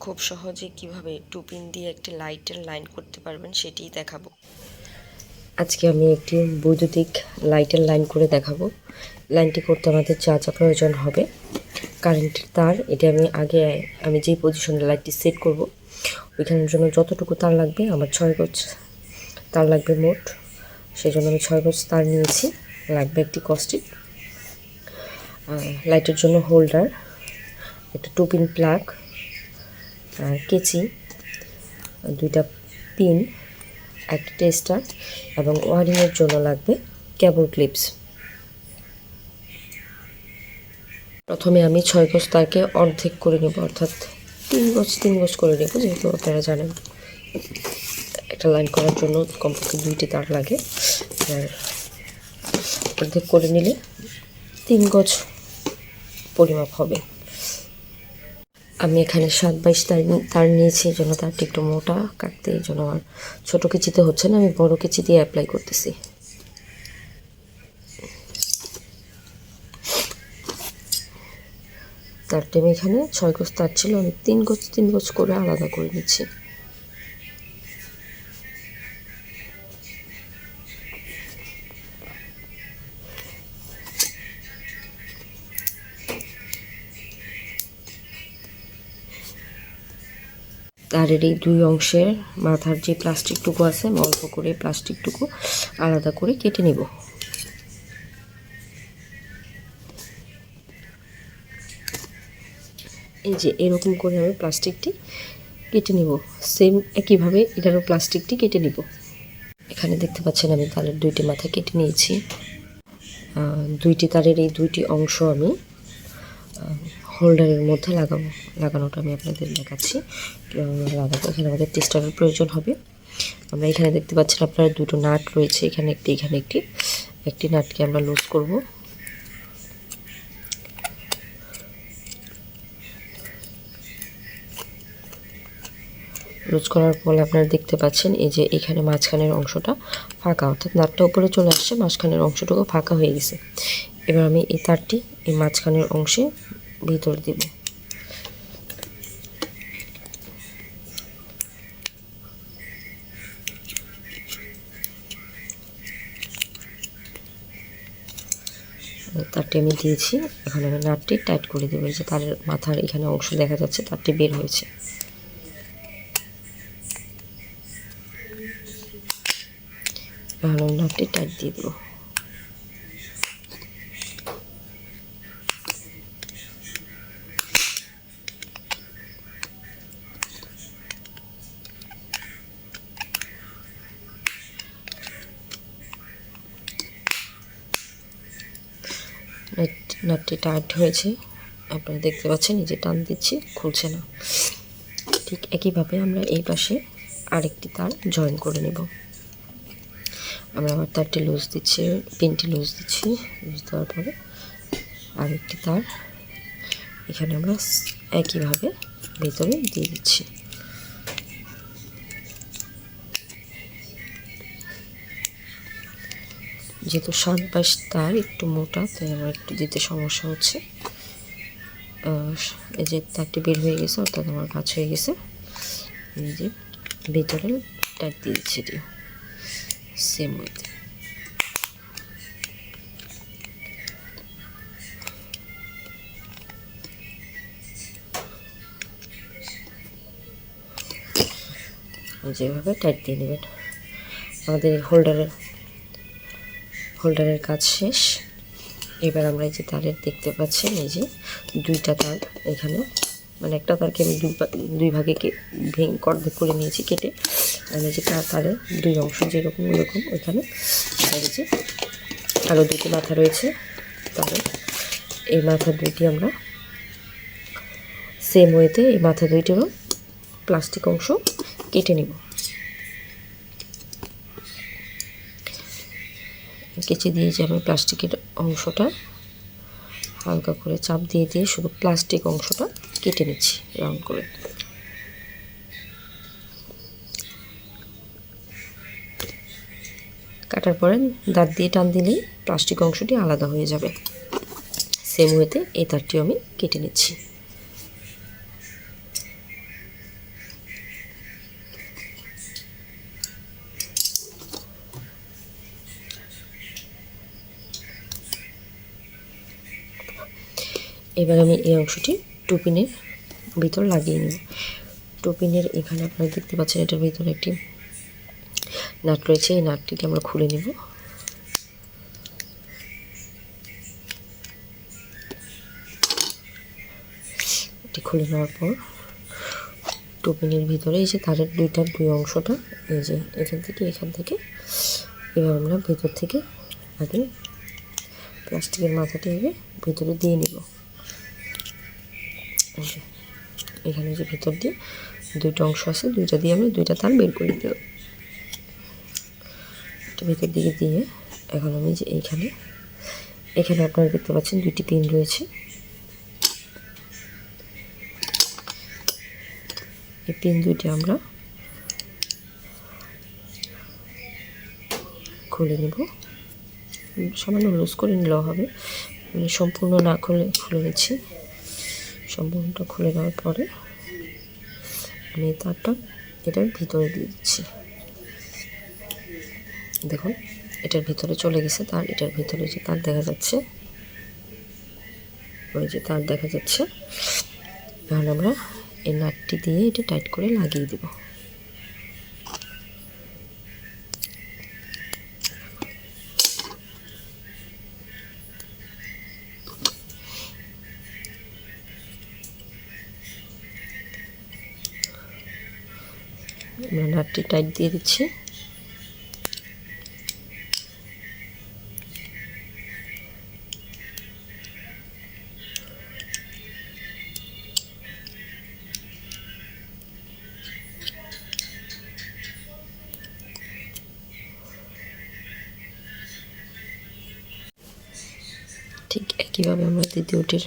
খুব সহজে কিভাবে 2 পিন দিয়ে একটি লাইটের লাইন করতে পারবেন সেটিই দেখাবো। আজকে আমি একটি বৈদ্যুতিক লাইটের লাইন করে দেখাবো। লাইনটি করতে আমাদের যা যা প্রয়োজন হবে, কারেন্টের তার, এটা আমি যেই পজিশনে লাইটটি সেট করব ওইখানের জন্য যতটুকু তার লাগবে, আমার 6 গজ তার লাগবে মোট। সেজন্য আমি 6 গজ তার নিয়েছি। লাগবে একটি কস্টিক, লাইটের জন্য হোল্ডার, একটা 2 পিন প্লাগ, কেচি, 2টা পিন, একটা টেস্টার এবং ওয়ারিংয়ের জন্য লাগবে কেবল ক্লিপস। প্রথমে আমি 6 গজ তারকে অর্ধেক করে নেব, অর্থাৎ 3 গজ করে নেব। যেহেতু আপনারা জানেন একটা লাইন করার জন্য কমপক্ষে 2টি তার লাগে, আর অর্ধেক করে নিলে 3 গজ পরিমাপ হবে। আমি এখানে 7/22 তার নিয়েছি, এই জন্য তারটি একটু মোটা কাটতে, এই জন্য আমার ছোটো কেচিতে হচ্ছে না, আমি বড় কেচি দিয়ে অ্যাপ্লাই করতেছি। তারটি আমি এখানে 6 গজ তার ছিল, আমি 3 গজ করে আলাদা করে নিচ্ছি। তারের এই 2 অংশের মাথার যে প্লাস্টিকটুকু আছে, আমি অল্প করে প্লাস্টিকটুকু আলাদা করে কেটে নেব। এই যে এরকম করে আমি প্লাস্টিকটি কেটে নিব। সেম একইভাবে এটারও প্লাস্টিকটি কেটে নিব। এখানে দেখতে পাচ্ছেন আমি তারের 2টি মাথা কেটে নিয়েছি। 2টি তারের এই 2টি অংশ আমি হোল্ডারের মধ্যে লাগানোটা আমি আপনাদের দেখাচ্ছি কীভাবে লাগাবো। এখানে আমাদের টেস্টারের প্রয়োজন হবে। আমরা এখানে দেখতে পাচ্ছেন আপনার 2টো নাট রয়েছে, এখানে একটি নাটকে আমরা লুজ করব। লুজ করার পরে আপনারা দেখতে পাচ্ছেন এই যে এখানে মাঝখানের অংশটা ফাঁকা, অর্থাৎ নাটটা উপরে চলে আসছে, মাঝখানের অংশটুকু ফাঁকা হয়ে গেছে। এবার আমি এই তারটি এই মাঝখানের অংশে ভিতর দেব। তারটি আমি দিয়েছি, এখন আমি নাটটি টাইট করে দেবো। এই যে তারের মাথার এখানে অংশ দেখা যাচ্ছে, তারটি বের হয়েছে। এখন আমি নাটটি টাইট দিয়ে দেবো। নাটটি টাইট হয়েছে, আপনারা দেখতে পাচ্ছেন, এই যে টান দিচ্ছি, খুলছে না। ঠিক একইভাবে আমরা এই পাশে আরেকটি তার জয়েন করে নেব। আমরা আবার তারটি লুজ দিচ্ছি, পিনটি লুজ দিচ্ছি। লুজ দেওয়ার পরে আরেকটি তার এখানে আমরা একইভাবে ভেতরে দিয়ে দিচ্ছি। যেহেতু 7/22 তার একটু মোটা, তাই আমার একটু দিতে সমস্যা হচ্ছে। এই যে তারটি বের হয়ে গেছে, অর্থাৎ আমার কাজ হয়ে গেছে। এই যে ভিতরে টাইট দিয়ে দিচ্ছি, সেম ওয়েতে। যেভাবে টাইট দিয়ে নেবেন। আমাদের হোল্ডারের কাজ শেষ। এবার আমরা এই যে তারের দেখতে পাচ্ছেন, এই যে 2টা তার এখানে, মানে একটা তারকে আমি দুই ভাগে অর্ধেক করে নিয়েছি কেটে। আমি যে তারের 2 অংশ যেরকম ওরকম ওইখানে যে আরও 2টি মাথা রয়েছে তারের, এই মাথা 2টি আমরা সেম ওয়েতে এই মাথা 2টিরও প্লাস্টিক অংশ কেটে নিব। কেচি দিয়ে যে আমি প্লাস্টিকের অংশটা হালকা করে চাপ দিয়ে শুধু প্লাস্টিক অংশটা কেটে নিচ্ছি রাউন্ড করে। কাটার পরে দাঁত দিয়ে টান দিলেই প্লাস্টিক অংশটি আলাদা হয়ে যাবে। সেম ওয়েতে এই তারটিও আমি কেটে নিচ্ছি। এবার আমি এই অংশটি টোপিনের ভিতর লাগিয়ে নেব। টোপিনের এখানে আপনারা দেখতে পাচ্ছেন এটার ভিতরে একটি নাট রয়েছে, এই নাটটিকে আমরা খুলে নেব। এটি খুলে নেওয়ার পর টোপিনের ভিতরে এই যে তারের দুই অংশটা, এই যে এখান থেকে এবার আমরা ভেতর থেকে আগে প্লাস্টিকের মাথাটি আগে ভেতরে দিয়ে নেব। এখানে যে ভেতর দিয়ে দুইটা অংশ আছে, দুইটা দিয়ে আমি দুইটা তার বের করে দেব। ভেতর দিকে দিয়ে এখন আমি যে এখানে আপনারা দেখতে পাচ্ছেন দুইটি পিন রয়েছে। এই পিন দুইটি আমরা খুলে নেব, সামান্য লুজ করে নিলেও হবে, সম্পূর্ণ না খুলে নিচ্ছি। সম্পূর্ণটা খুলে নেওয়ার পরে আমি তারটা এটার ভিতরে দিয়ে দিচ্ছি। দেখুন এটার ভিতরে চলে গেছে তার, এটার ভিতরে যে তার দেখা যাচ্ছে, ওই যে তার দেখা যাচ্ছে। এখন আমরা এই নাটটি দিয়ে এটা টাইট করে লাগিয়ে দেব। আমরা নাটটি টাইট দিয়ে দিচ্ছি। ঠিক একইভাবে আমরা দ্বিতীয়টির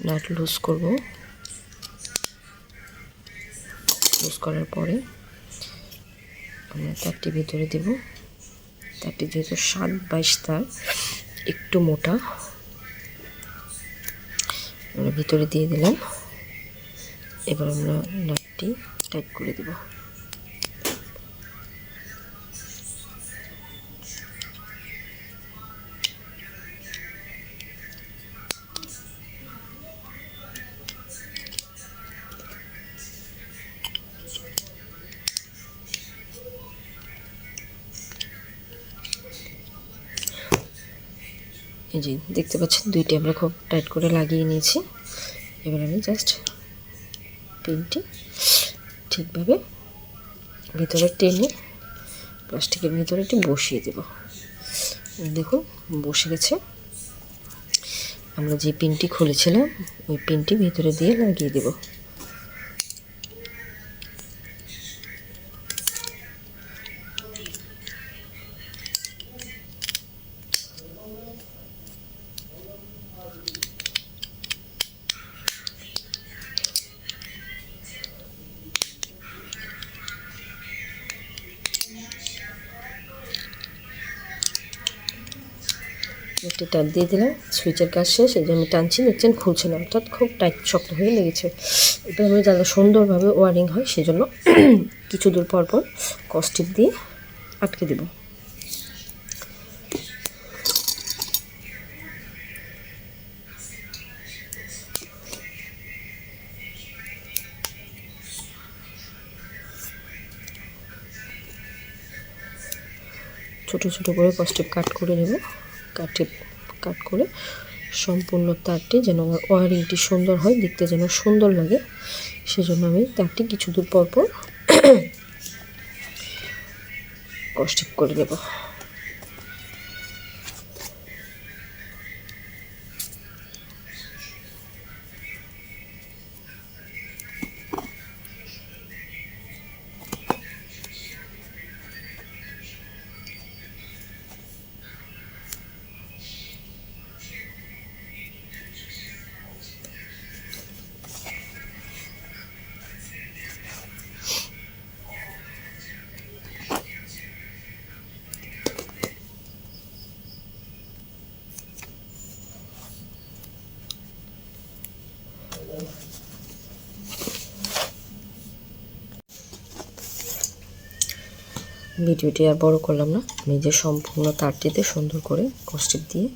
নাট লুজ করব। লুজ করার পরে আমরা তারটি ভিতরে দেব। তারটি যেহেতু 7/22 তার, একটু মোটা, আমরা ভিতরে দিয়ে দিলাম। এবার আমরা নাটটি টাইট করে দেব। এই যে দেখতে পাচ্ছেন দুইটি আমরা খুব টাইট করে লাগিয়ে নিয়েছি। এবার আমি জাস্ট পিনটি ঠিকভাবে ভিতরে টেনে প্লাস্টিকের ভিতরে একটু বসিয়ে দেব। দেখুন বসে গেছে। আমরা যে পিনটি খুলেছিলাম ওই পিনটি ভিতরে দিয়ে লাগিয়ে দেব। একটি টাইট দিয়ে দিলাম, সুইচের কাজ শেষ। এই যে আমি টানছি, দেখছেন খুলছে না, অর্থাৎ খুব টাইট শক্ত হয়ে লেগেছে। এটা আমি যেন সুন্দরভাবে ওয়ারিং হয় সেজন্য কিছু দূর পর পর কস্টিপ দিয়ে আটকে দেব। ছোট ছোট করে কস্টিপ কাট করে নেব। কাট করে সম্পূর্ণ তারটি যেন আমার ওয়ারিংটি সুন্দর হয়, দেখতে যেন সুন্দর লাগে, সেজন্য আমি তারটি কিছু দূর পর পর কস্টিপ করে নেব। ভিডিওটি আর বড় করলাম না, আমি যে সম্পূর্ণ তারটিতে সুন্দর করে কস্টিপ দিয়ে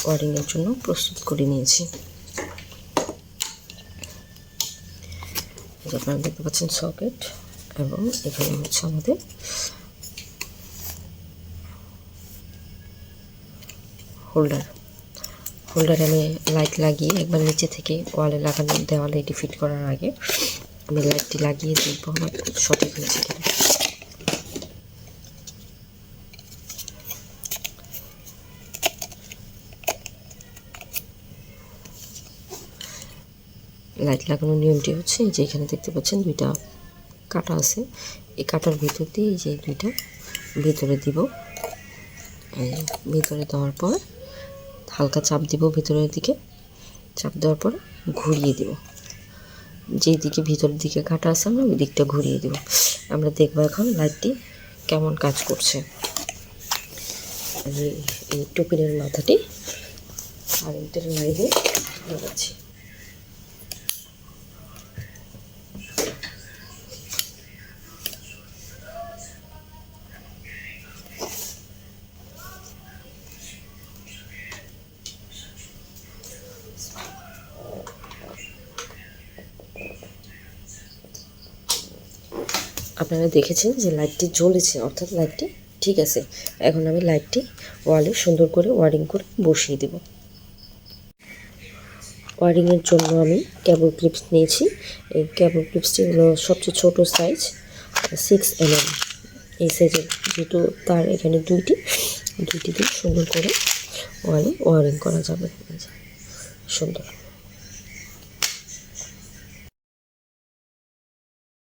ওয়ারিংয়ের জন্য প্রস্তুত করে নিয়েছি। আপনারা দেখতে পাচ্ছেন সকেট, এবং এখানে হচ্ছে আমাদের হোল্ডারে আমি লাইট লাগিয়ে একবার নিচে থেকে ওয়ালে লাগানো, দেওয়ালে এটি ফিট করার আগে আমি লাইটটি লাগিয়ে দেখবো আমার সঠিক হয়েছে কিনা। লাইট লাগানোর নিয়মটি হচ্ছে যে এখানে দেখতে পাচ্ছেন দুইটা কাটা আছে, এই কাটার ভিতর দিয়ে এই যে দুইটা ভিতরে দিব। ভিতরে দেওয়ার পর হালকা চাপ দিব, ভিতরের দিকে চাপ দেওয়ার পর ঘুরিয়ে দিব। যেই দিকে ভিতরের দিকে কাটা আছে আমরা ওই দিকটা ঘুরিয়ে দিব। আমরা দেখবো এখন লাইটটি কেমন কাজ করছে। এই টোপিনের মাথাটি কারেন্টের লাইনে লাগাচ্ছি। আপনারা দেখেছেন যে লাইটটি জ্বলেছে, অর্থাৎ লাইটটি ঠিক আছে। এখন আমি লাইটটি ওয়ালে সুন্দর করে ওয়ারিং করে বসিয়ে দেব। ওয়ারিংয়ের জন্য আমি কেবল ক্লিপস নিয়েছি। এই কেবল ক্লিপসটি হলো সবচেয়ে ছোটো সাইজ, 6 mm। এই সাইজের যেহেতু তার এখানে দুইটি দিয়ে সুন্দর করে ওয়ালে ওয়ারিং করা যাবে। সুন্দর।